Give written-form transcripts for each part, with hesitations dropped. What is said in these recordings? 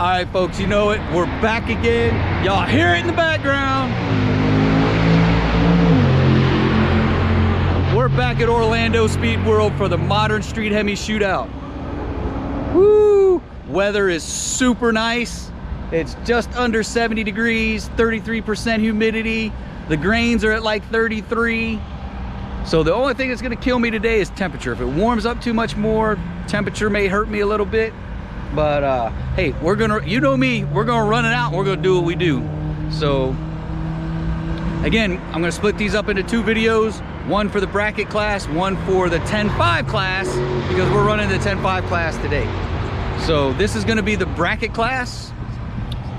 All right, folks, you know it. We're back again. Y'all hear it in the background. We're back at Orlando Speed World for the Modern Street Hemi Shootout. Woo! Weather is super nice. It's just under 70 degrees, 33% humidity. The grains are at like 33. So the only thing that's gonna kill me today is temperature. If it warms up too much more, temperature may hurt me a little bit. But hey, we're gonna, you know me, we're gonna run it out and we're gonna do what we do. So again, I'm gonna split these up into 2 videos, one for the bracket class, one for the 10.5 class, because we're running the 10.5 class today. So this is gonna be the bracket class,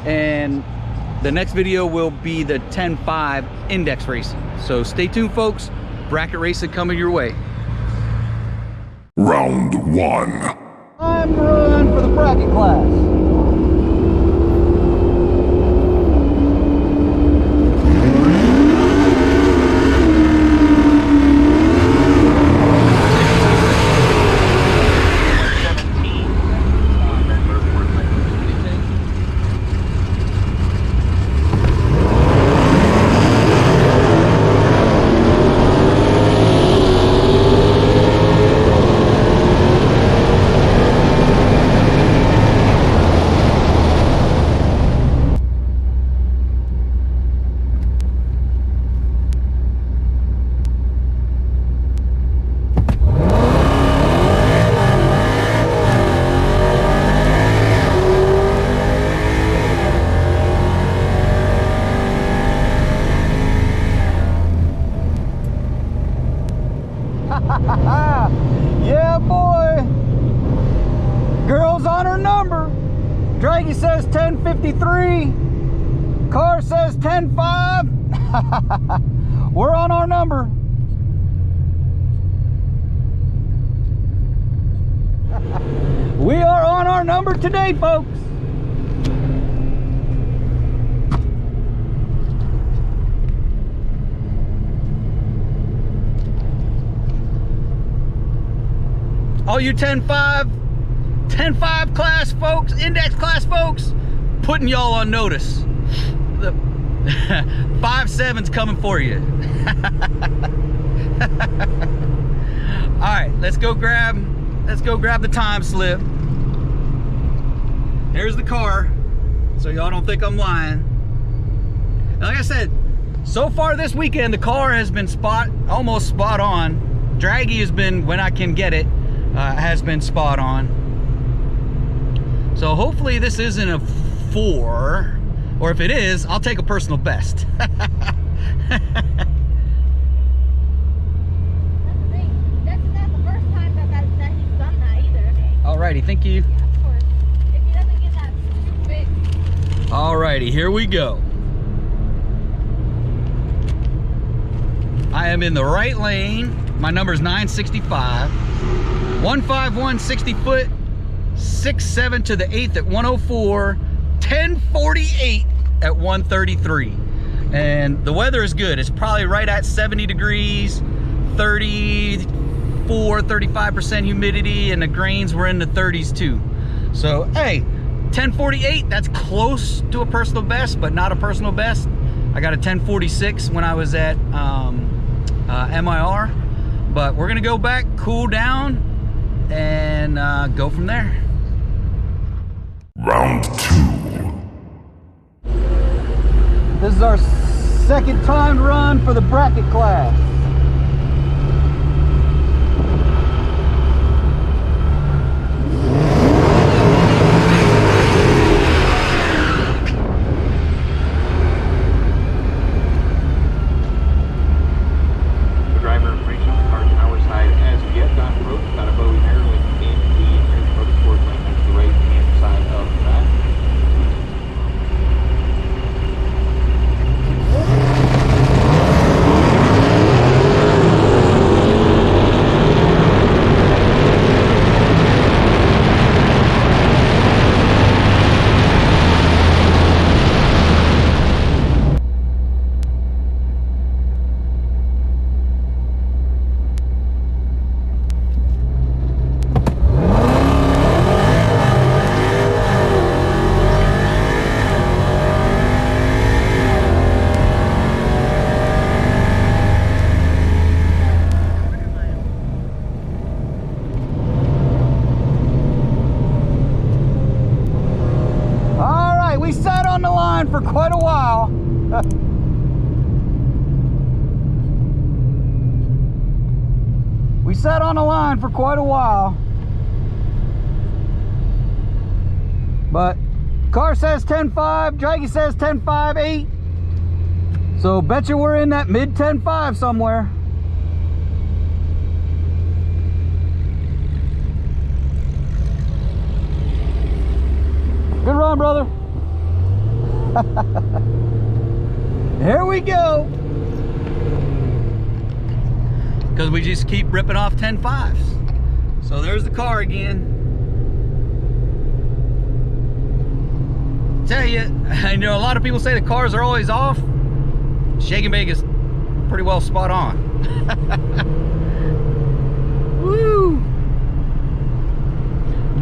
and the next video will be the 10.5 index racing. So stay tuned, folks. Bracket racing coming your way. Round 1. Time run for the bracket class. Yeah, boy. Girl's on her number. Draggy says 10:53. Car says 10:05. We're on our number. We are on our number today, folks. All you 10.5 class folks, index class folks, putting y'all on notice. The 5.7's coming for you. All right, let's go grab the time slip. There's the car, so y'all don't think I'm lying. And like I said, so far this weekend, the car has been almost spot on. Draggy has been, when I can get it, has been spot on. So hopefully this isn't a 4, or if it is, I'll take a personal best. That's the thing. That's not the first time that he's done that either. Alrighty, thank you. Yeah, of course. If he doesn't get that too big. Alrighty, here we go. I am in the right lane. My number is 965. 151 60 foot, 6.7 to the 8th at 104, 1048 at 133. And the weather is good. It's probably right at 70 degrees, 35% humidity, and the grains were in the 30s too. So hey, 1048, that's close to a personal best, but not a personal best. I got a 1046 when I was at MIR, but we're gonna go back, cool down, and go from there. Round 2. This is our second timed run for the bracket class. for quite a while. We sat on the line for quite a while. But car says 10.5, Draggy says 10.5.8. So bet you we're in that mid 10.5 somewhere. Good run, brother. Here we go. Because we just keep ripping off 10.5s. So there's the car again. Tell you, I know a lot of people say the cars are always off. Shake and Bake is pretty well spot on. Woo!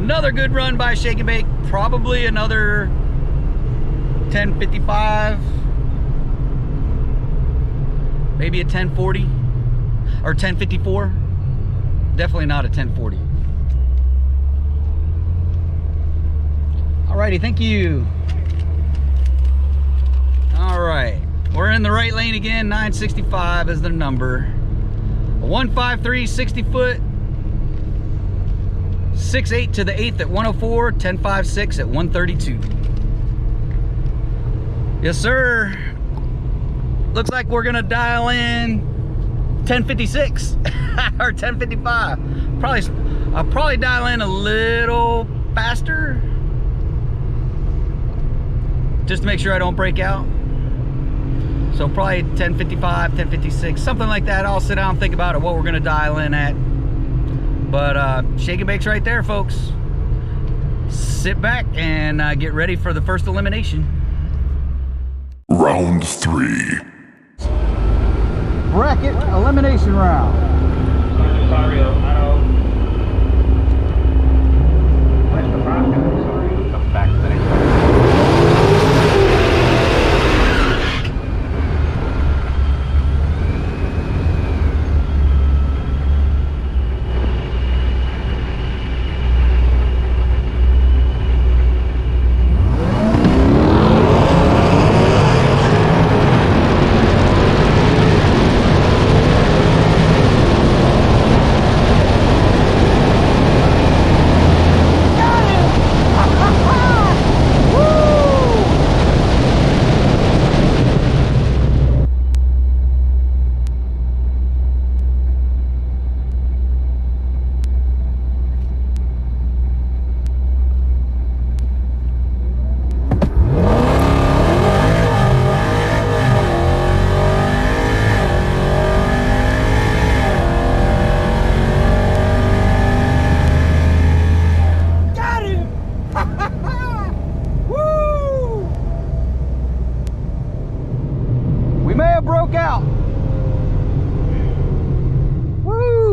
Another good run by Shake and Bake. Probably another 10.55. Maybe a 10.40 or 10.54. Definitely not a 10.40. Alrighty, thank you. Alright, we're in the right lane again. 965 is the number. 153, 60 foot. 6.8 to the 8th at 104. 10.56 at 132. Yes, sir. Looks like we're gonna dial in 10.56 or 10.55. I'll probably dial in a little faster, just to make sure I don't break out. So probably 10.55, 10.56, something like that. I'll sit down and think about it, what we're gonna dial in at. But Shake and Bake's right there, folks. Sit back and get ready for the first elimination. Round 3. Bracket elimination round.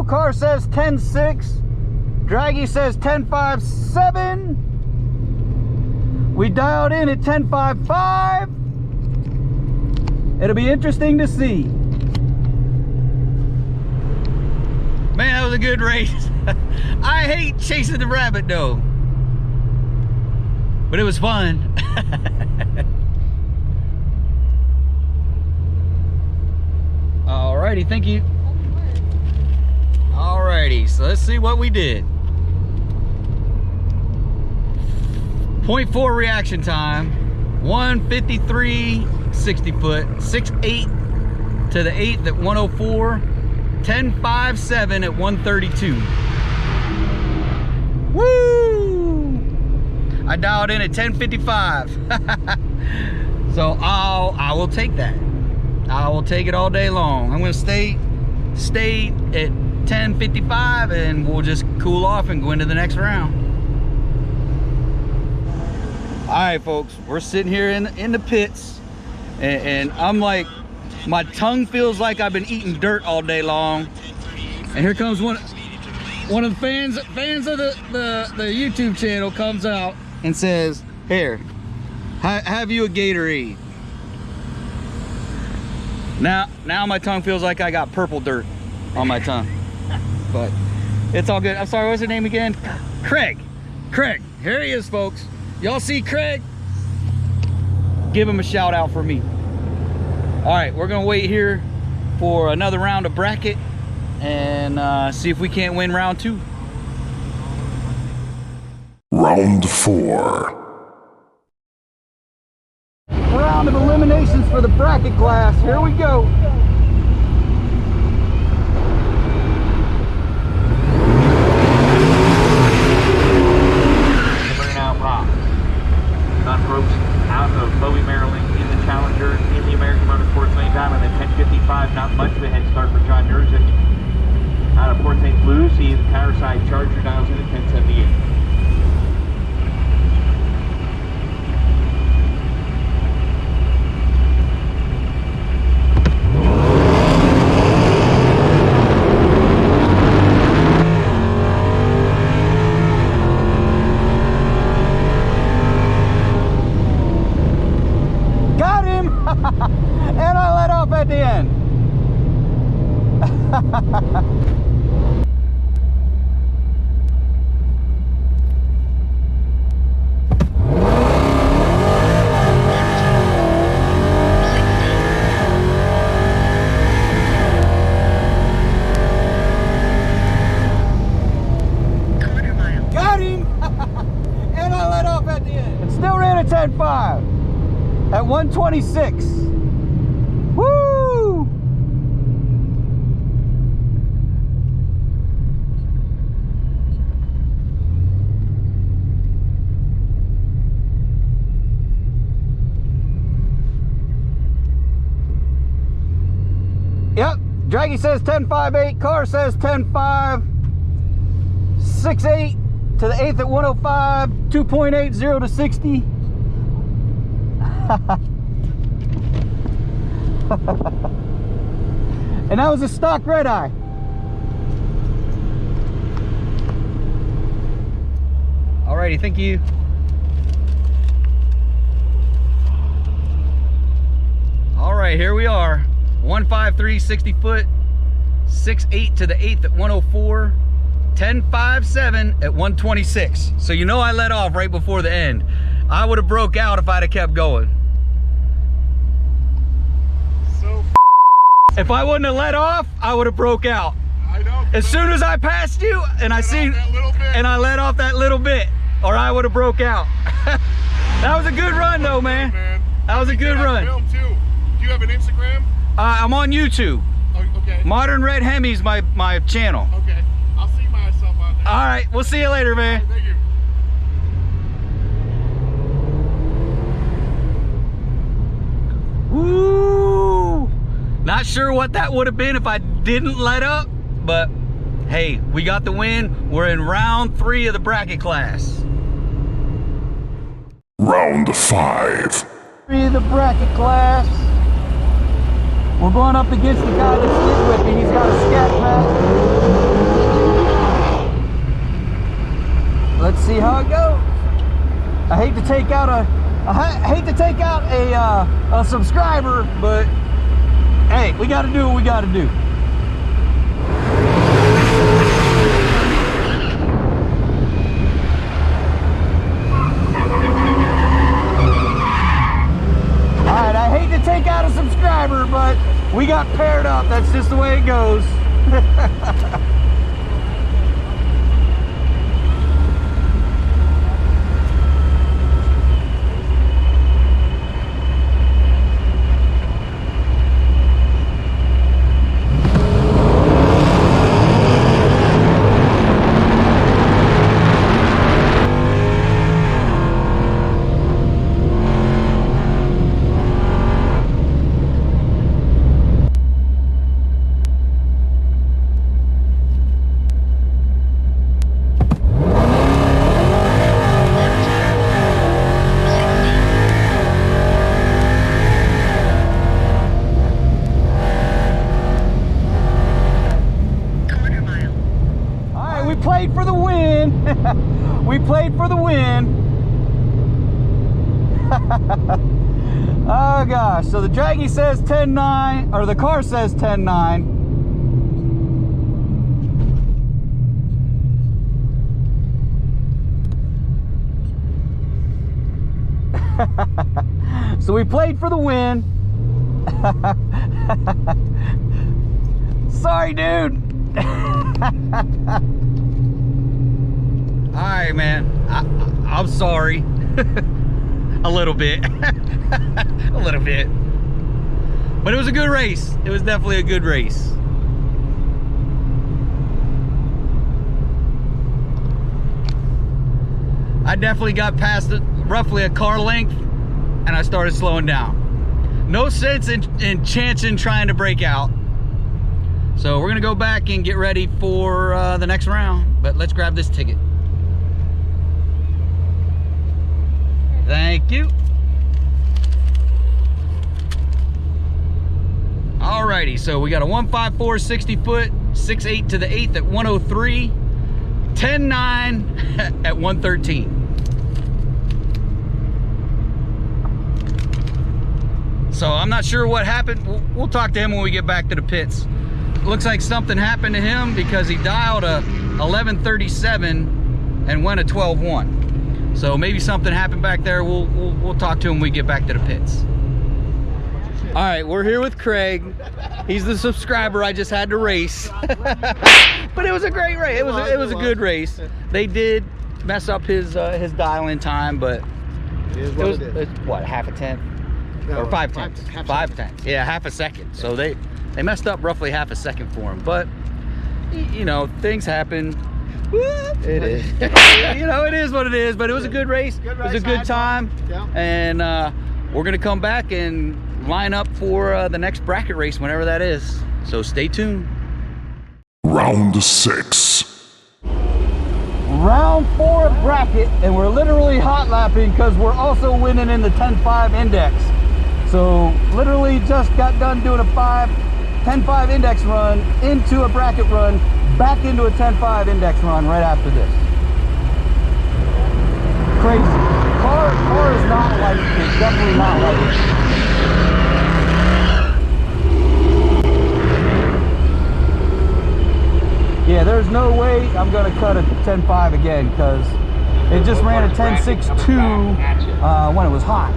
Car says 10.6. Draggy says 10.57. We dialed in at 10.55. It'll be interesting to see. Man, that was a good race. I hate chasing the rabbit though, but it was fun. Alrighty, thank you. Alrighty, so let's see what we did. 0.4 reaction time, 153, 60 foot, 6.8 to the 8th at 104, 10.57 at 132. Woo! I dialed in at 10.55. So I will take that. I will take it all day long. I'm gonna stay at 10.55 and we'll just cool off and go into the next round. All right, folks, we're sitting here in the pits, and I'm like, my tongue feels like I've been eating dirt all day long. And here comes one of the fans of the YouTube channel comes out and says, "Here, have you a Gatorade?" Now my tongue feels like I got purple dirt on my tongue, but it's all good. I'm sorry, what's your name again? Craig. Here he is, folks. Y'all see Craig? give him a shout out for me. All right, we're gonna wait here for another round of bracket and see if we can't win round 2. Round 4. Round of eliminations for the bracket class. Here we go. Don Brooks out of Bowie, Maryland in the Challenger in the American Motorsports Lane time on the 10:55. Not much of a head start for John Nursic. Out of Port St. Louis, he is the counter side Charger dials in at 10:78. And I let off at the end. Got him! And I let off at the end. It still ran at 10.5 at 126. Woo! Yep, Draggy says 10.58, car says 10.5, 6.8 to the 8th at 105, 2.80 to 60. And that was a stock Redeye. Alrighty, thank you. Alright, here we are. 153, 60 foot, 6.8 to the 8th at 104, 10.57 at 126. So you know I let off right before the end. I would have broke out if I'd have kept going. If I wouldn't have let off, I would have broke out. I know. As soon as I passed you and I seen and I let off that little bit, or I would have broke out. That was a good run though, man. That was a good run. Film too. Do you have an Instagram? I'm on YouTube. Oh, okay. Modern Red Hemi's my channel. Okay. I'll see myself out there. All right, we'll see you later, man. Thank you. Woo! Not sure what that would have been if I didn't let up, but hey, we got the win. We're in round 3 of the bracket class. Round 5. 3 of the bracket class. We're going up against the guy that's getting with me. He's got a Scat pack. Let's see how it goes. I hate to take out a subscriber, but hey, we got to do what we got to do. All right, I hate to take out a subscriber, but we got paired up. That's just the way it goes. We played for the win. Oh gosh, so the Draggy says 10.9, or the car says 10.9. So we played for the win. Sorry, dude. All right, man. I'm sorry. A little bit. A little bit. But it was a good race. It was definitely a good race. I definitely got past roughly a car length and I started slowing down. No sense in chancing trying to break out. So we're gonna go back and get ready for the next round, but let's grab this ticket. Thank you. Alrighty, so we got a 154 60 foot, 6.8 to the 8th at 103, 10.9 at 113. So I'm not sure what happened. We'll talk to him when we get back to the pits. Looks like something happened to him because he dialed a 1137 and went a 12.1. So maybe something happened back there. We'll talk to him when we get back to the pits. All right, we're here with Craig. He's the subscriber I just had to race. But it was a great race. It was a good race. They did mess up his dial-in time, but it was what, half a tenth? No, or 5/10. 5/10. Yeah, half a second. So they messed up roughly half a second for him. But you know, things happen. It is. You know, it is what it is. But it was a good race. It was a good time. Yeah. And we're gonna come back and line up for the next bracket race, whenever that is. So stay tuned. Round 6. Round 4 of bracket, and we're literally hot lapping because we're also winning in the 10.5 index. So literally just got done doing a 10.5 index run into a bracket run, back into a 10.5 index run right after this. Crazy. Car is not like it. It's definitely not like it. Yeah, there's no way I'm gonna cut a 10.5 again because it just ran a 10.6.2 when it was hot.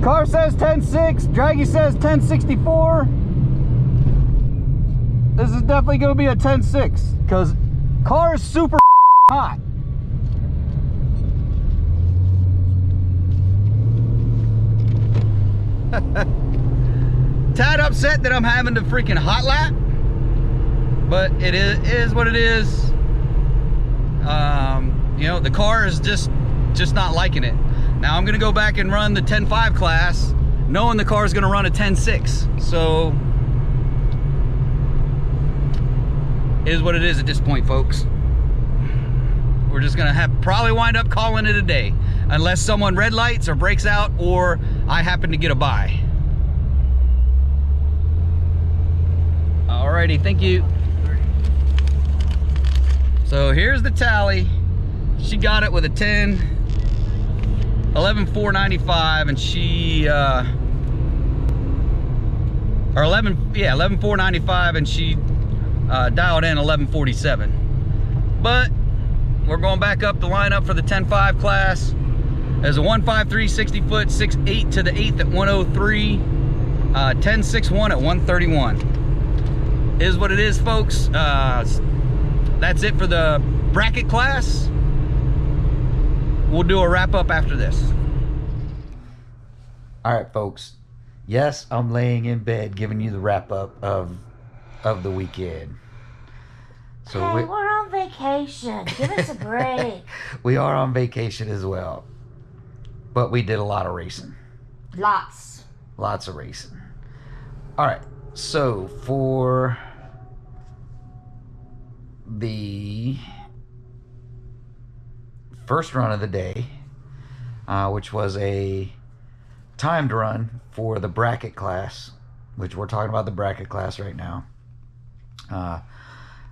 Car says 10.6, Draggy says 10.64. This is definitely going to be a 10.6 because car is super hot. Tad upset that I'm having to freaking hot lap, but it is what it is. You know, the car is just not liking it. Now I'm gonna go back and run the 10.5 class, knowing the car is gonna run a 10.6. So, it is what it is at this point, folks. We're just gonna probably wind up calling it a day, unless someone red lights or breaks out, or I happen to get a buy. Alrighty, thank you. So here's the tally. She got it with a 11.495, and she or 11.495, and she dialed in 11.47. But we're going back up the lineup for the 10.5 class. There's a 153 60 foot, 6.8 to the 8th at 103, 10.61 at 131. Is what it is, folks. that's it for the bracket class. We'll do a wrap up after this. All right, folks. Yes, I'm laying in bed giving you the wrap up of the weekend. So Hey, we're on vacation. Give us a break. We are on vacation as well. But we did a lot of racing. Lots. Lots of racing. All right. So for the first run of the day, which was a timed run for the bracket class, which we're talking about the bracket class right now.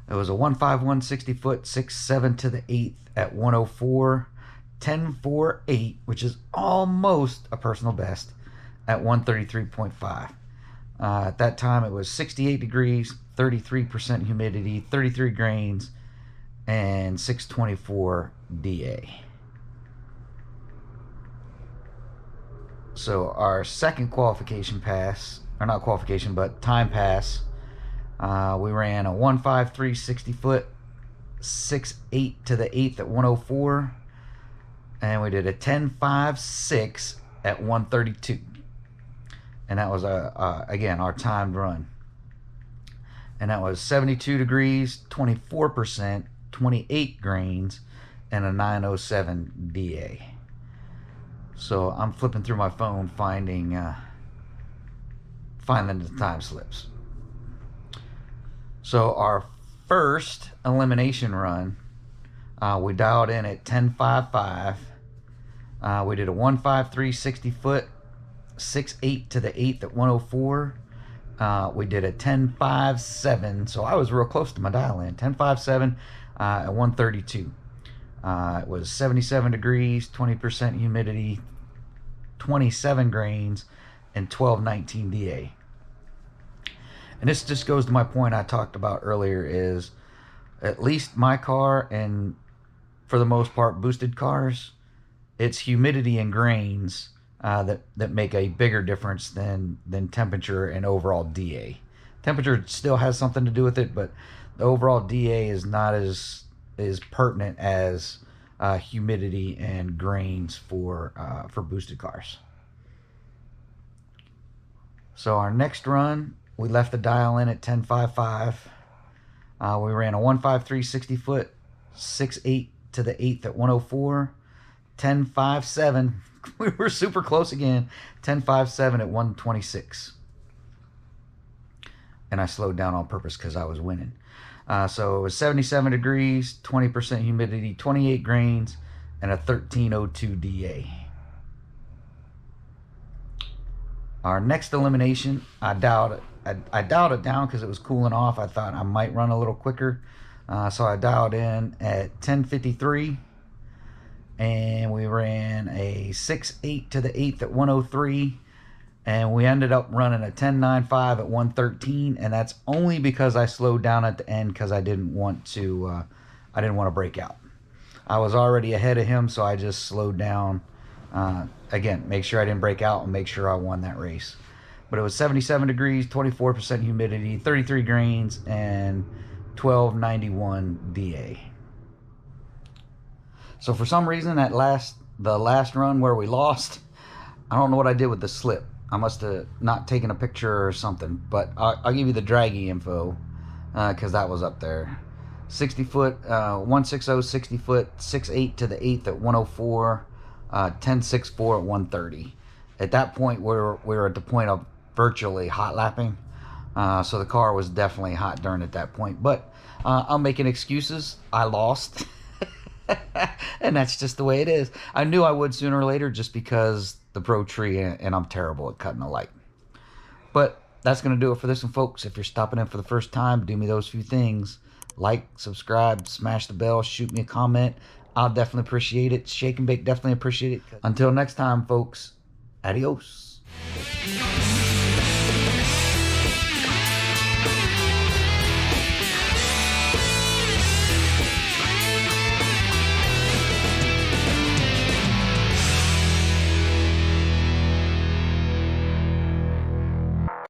It was a 1.5 60 foot 6.7 to the 8th at 104 10.48, which is almost a personal best at 133.5. At that time, it was 68 degrees, 33% humidity, 33 grains, and 624 DA. So our second qualification pass, or not qualification, but time pass, we ran a 1.53 60 foot 6.8 to the 8th at 104, and we did a 10.56 at 132, and that was again our timed run, and that was 72 degrees, 24%, 28 grains, and a 907 DA. So I'm flipping through my phone finding the time slips. So our first elimination run, we dialed in at 10.55. We did a 1.53 60 foot 6.8 to the 8th at 104. We did a 10.57, so I was real close to my dial in. 10.57 at 132. It was 77 degrees, 20% humidity, 27 grains, and 1219 DA. And this just goes to my point I talked about earlier, is at least my car, and for the most part boosted cars, it's humidity and grains that make a bigger difference than temperature and overall DA. Temperature still has something to do with it, but the overall DA is not as pertinent as humidity and grains for boosted cars. So our next run, we left the dial in at 10.55. We ran a 1.53 60 foot 6.8 to the 8th at 104. 10.57. We were super close again. 10.57 at 126. And I slowed down on purpose because I was winning. So it was 77 degrees, 20% humidity, 28 grains, and a 1302 DA. Our next elimination, I dialed it down because it was cooling off. I thought I might run a little quicker. So I dialed in at 10.53. And we ran a 6.8 to the 8th at 103. And we ended up running a 10.95 at 113. And that's only because I slowed down at the end because I didn't want to break out. I was already ahead of him, so I just slowed down. Again, make sure I didn't break out and make sure I won that race. But it was 77 degrees, 24% humidity, 33 grains, and 1291 DA. So for some reason, the last run where we lost, I don't know what I did with the slip. I must have not taken a picture or something. But I'll give you the draggy info because that was up there. 60 foot, 160, 60 foot, 6.8 to the 8th at 104, 10.64 at 130. At that point, we were at the point of virtually hot lapping. So the car was definitely hot during at that point. But I'm making excuses. I lost. And that's just the way it is. I knew I would sooner or later just because the Pro Tree and I'm terrible at cutting a light. But that's going to do it for this one, folks. If you're stopping in for the first time, do me those few things. Like, subscribe, smash the bell, shoot me a comment. I'll definitely appreciate it. Shake and bake, definitely appreciate it. Until next time, folks, adios.